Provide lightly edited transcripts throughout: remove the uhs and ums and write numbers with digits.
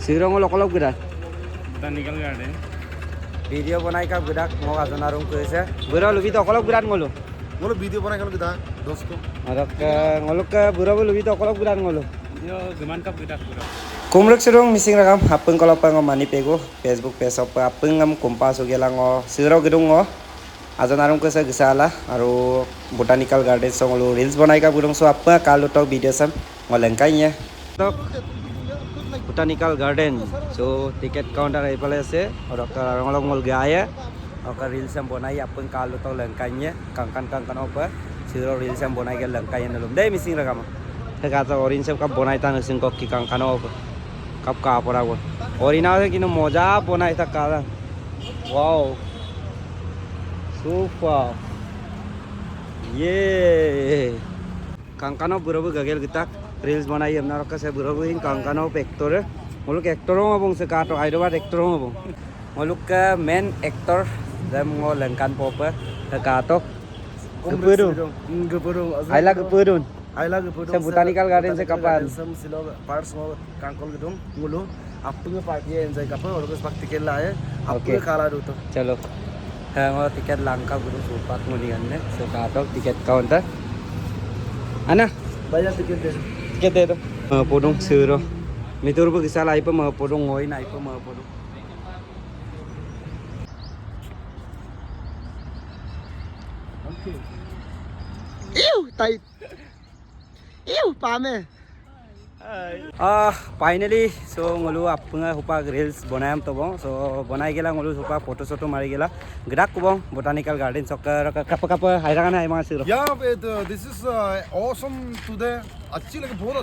Sirong olok geda. Botanical Garden. Video banai ka geda mo ajonarum koise. Bura lubi to olok geda ngolo. ngolo video banai kalau kita dosko. Arak ngolok ka bura lubi to olok geda ngolo. Yo geman kap gedak bro. Kumruk sirong mising rakam apeng kalau pengo mani pego Facebook page apa apeng am kompas ugela ngo sirong gedung ngo. Ajonarum koise gisala aru botanical garden songolo reels banai ka budong so apa kalu to video sam ngolengkainya. Tok Botanical Garden. So ticket counter ay pala ase और रंगल गया है और reels हम बनाई अपन कालो तो लंकाइए कंकन ऊपर सिरो रील्स हम बनाई के लंकाइए नलुम दे मिसिंग रकम है का तो ऑरेंज सब कब बनाई था नसिंग को की कंकन ऊपर कब का पड़ा वो और इना है कि नो मजा बनाई था काला वाओ सुपर ये कंकन बुरबु गगेल गिता रील्स बनाई हमना रखा से बुरबु इन कंकन ऊपर एक्टर मुलुक एक्टर हो बंग से काटो हैदराबाद एक्टर हो बंग मुलुक का मेन एक्टर जब मो लंकान पोपर काटो Gepurung आइला गपुरुन Aila gepurung से बोटानिकल गार्डन से कपान sem silo parts mau kangkol gedung ngulu apung party enjoy kapal और कुछ वक्त के लाए apung काला दो तो चलो हाँ वो टिकट लंका गुरु सुपाक मुनी अन्ने से काटो टिकट काउंटर आना banyak tiket deh टिकट दे दो पोडोंग सिरो Mettur bu kisah lai pem podong ngoi nai pem podong Ew, tight. Ew, pame. Finally so ngolu apunga hupa reels bonayam to bong so bonai gela ngolu hupa photo soto mari gela grak ko bong botanical garden sokar kapa hairanga ai ma siro Yeah, this is awesome today. अच्छी लगी बहुत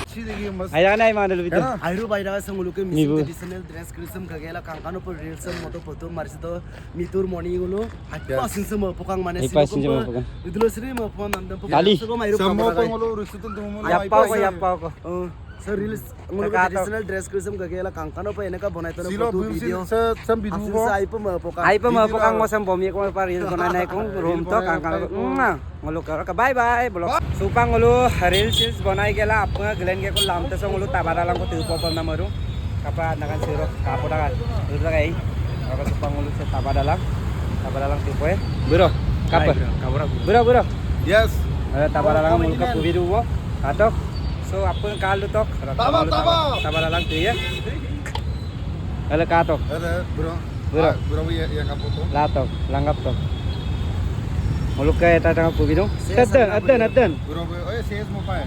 अच्छी लगी मस्त hairanga ai ma lu bitu Airu bayra sang ulu ke misi traditional dress krisam kagela kangkano per reels moto foto marsi to mitur morning ulu hapa sinse mo pokang mane Hipa sinse mo pokang. Idlo sri mo pon andam Kali. Samo ngulu risutum tumo yappa ko Sir reels ngulu traditional dress krisam kagela kangkano pa enaka bonai to Silo foto video sam bidu Asin ko. sa ai pa mo pokang ai pa ma pokang mo sam bomi ko pa reels bonai nai kong room to kangkang ngolu ka bye bye blog supang ngolu reels bonai gela apnga glen ge ko lam ta ngolu tabara lang ko tupo pa na maru kapa nakan siro kapo dagan udah kai apa supang ngolu se tabara lang tupo ya bro kapa bro Yes. tabara lang ngolu ka pubi duwo atok so apun kalu tok tabara lang tu ya ala katok Ada bro. Bro. Bro yang kapo to. latok langgap tok ngolu ka eta tang pubi dong adan Bro, says mobile.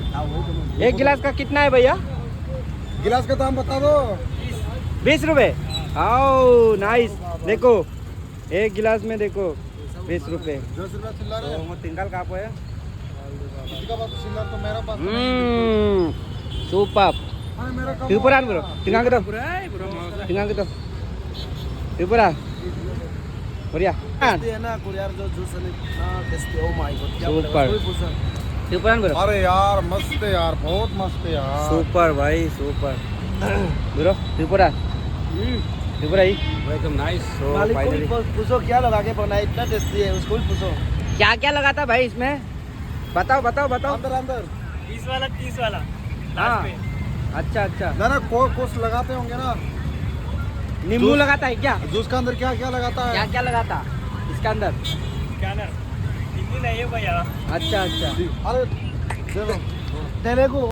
एक गिलास का कितना है भैया गिलास का दाम बता दो. 20 रुपए आओ नाइस देखो एक गिलास में देखो 20 रुपए 10 रुपया चिल्ला रहे. तो tinggal का apa ya किसी का पास चिल्ला तो मेरा पास. super अरे मेरा कम. tipuran bro tinggal gitu tinggal gitu tipuran Korea kan ये ना कुरियर जो जूस है ना टेस्टी ओ माय गॉड क्या Super. tipuran bro अरे यार मस्त है यार, बहुत मस्त है यार. super भाई super bro tipuran tipuran एकदम नाइस. so मालिक finally को पूछो क्या लगा के बनाया इतना टेस्टी है उसको भी पूछो क्या क्या लगा था भाई इसमें बताओ अंदर अंदर. 20 वाला 30 वाला. हाँ अच्छा ना ना कुछ लगाते होंगे ना. नींबू लगाता है क्या जूस का अंदर क्या क्या लगाता है? क्या लगाता इसके अंदर स्कैनर. हिंदी नहीं है भैया. अच्छा अरे देखो तेरे को